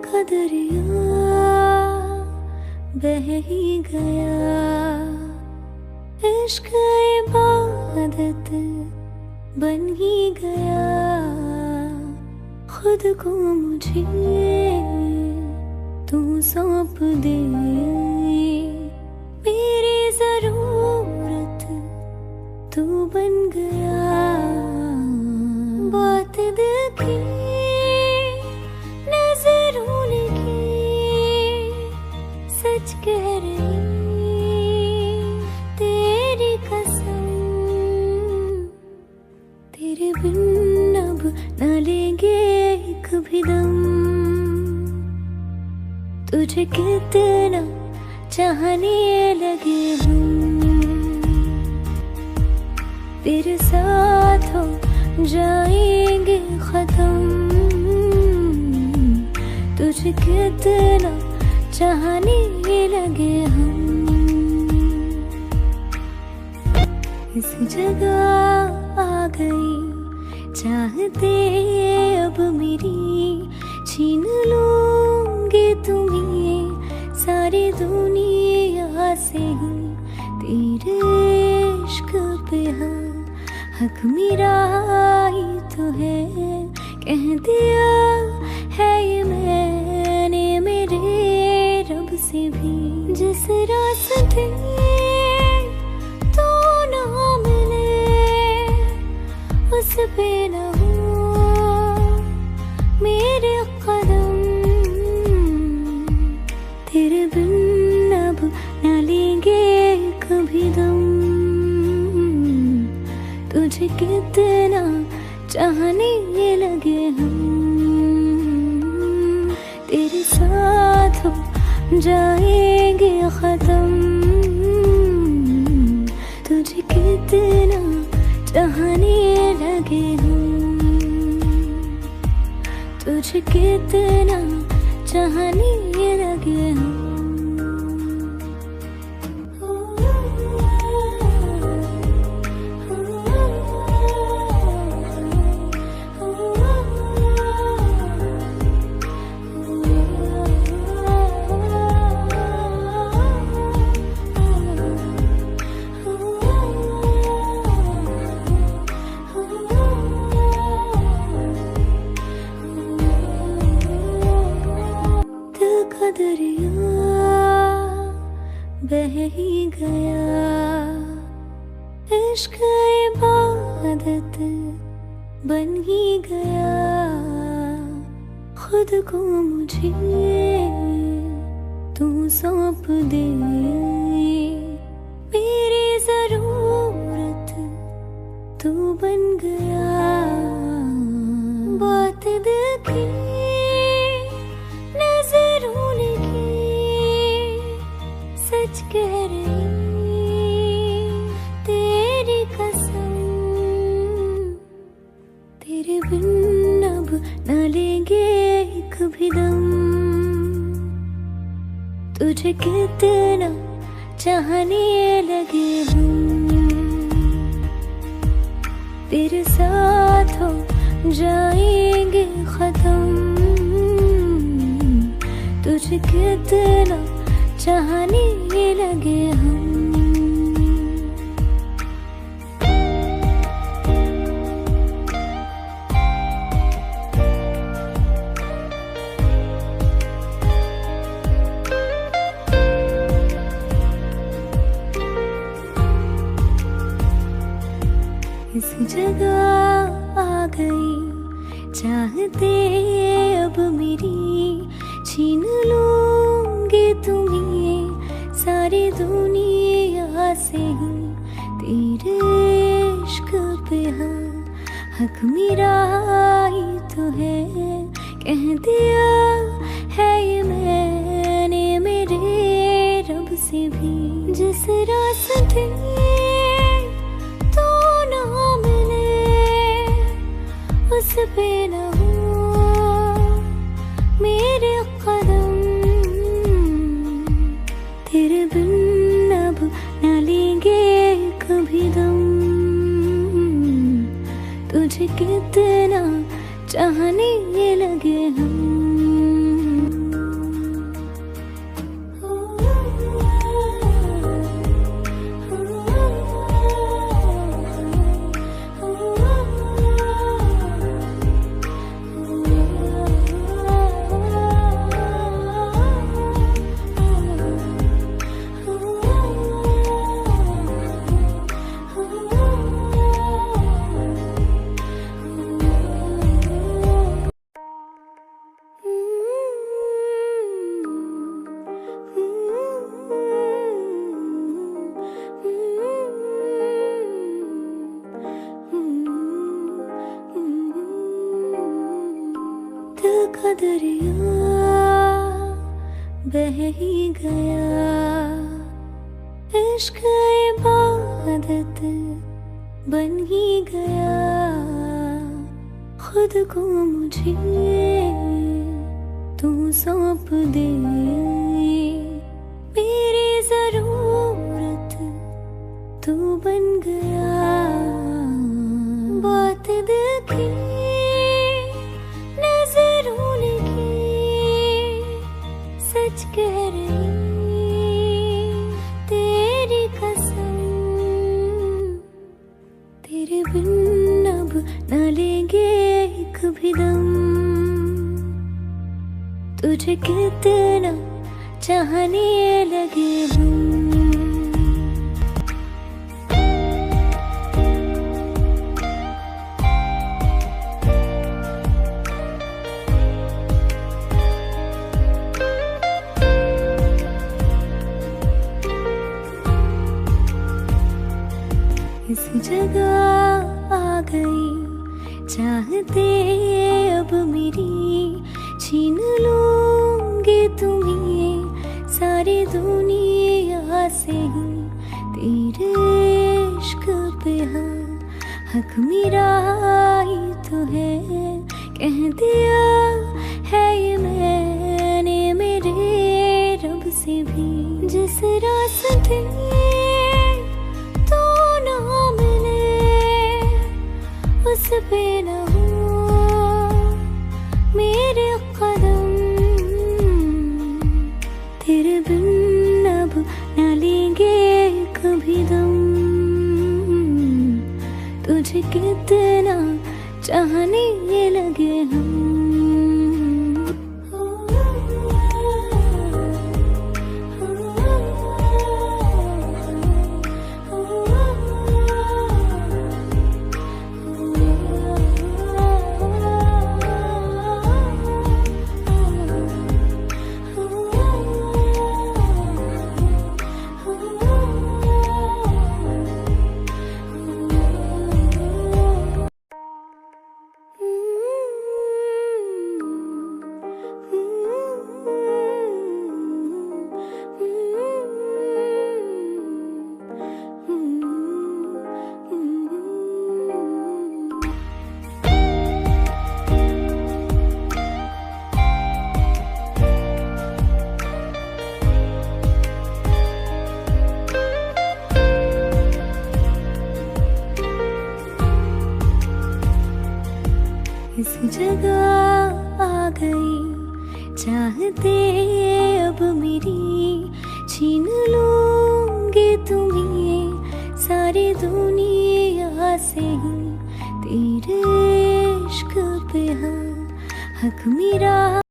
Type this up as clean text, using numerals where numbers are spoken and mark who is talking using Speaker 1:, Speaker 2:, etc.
Speaker 1: का दरिया बह ही गया, इश्क इबादत बन ही गया। खुद को मुझे तू सौंप दे, मेरी जरूरत तू बन गया। बात दिल की नजरों की सच कह रही, तेरी कसम तेरे बिन अब न लेंगे एक भी दम। तुझे कितना चाहने लगे हम, तेरे साथ हो जाएंगे खत्म। तुझे कितना चाहने लगे हम, इस जगह आ गई चाहते अब मेरी, छीन लूंगी तुम्हें सारी दुनिया से ही। तेरे इश्क पे हक मेरा ही तो है, कह दिया है ये मैंने मेरे रब से भी। जिस रास्ते तो ना मिले उस पे न हो मेरे कदम, तेरे बिन अब न लेंगे कभी दम। तुझे कितना चाहने लगे हम, तेरे साथ हो जाएंगे खत्म। तुझे कितना चाहने लगे हम, तुझे कितना चाहने लगे हम। दरिया बह ही गया, इश्क इबादत बन ही गया। खुद को मुझे तू सौंप दे, मेरी जरूरत तू बन गया। बात दिल की नजरों की सच कह रही, तेरी कसम तेरे बिन अब न लेंगे एक भी दम। तुझे कितना चाहने लगे हम, तेरे साथ हो जाएंगे खत्म। तुझे कितना चाहने लगे हम। इस जगह आ गई चाहते अब मेरी, छीन लूंगी तुम्हें सारी दुनिया से ही। तेरे इश्क पे हक मेरा ही तो है, कह दिया है ये मैंने मेरे रब से भी। जिस रास्ते तो ना मिले उस पे न हो मेरे कदम, तेरे बिन अब न लेंगे कभी दम। तुझे कितना चाहने लगे हम। का दरिया बह ही गया, इश्क इबादत बन ही गया। खुद को मुझे तू सौंप दे, मेरी जरूरत तू बन गया। बात दिल की नजरों की सच कह रही, तेरी कसम तेरे बिन अब न लेंगे एक भी दम। तुझे कितना चाहने लगे हम। इस जगह आ गई चाहते अब मेरी, छीन लूंगी तुम्हें सारी दुनिया से ही। तेरे इश्क पे हक मेरा ही तो है, कह दिया है ये मैंने मेरे रब से भी। जिस रास्ते उस पे न हो मेरे कदम, तेरे बिन अब न लेंगे कभी दम। तुझे कितना चाहने लगे हम। इस जगह आ गई चाहते अब मेरी, छीन लूंगी तुम्हें सारी दुनिया से ही। तेरे इश्क पे हक मेरा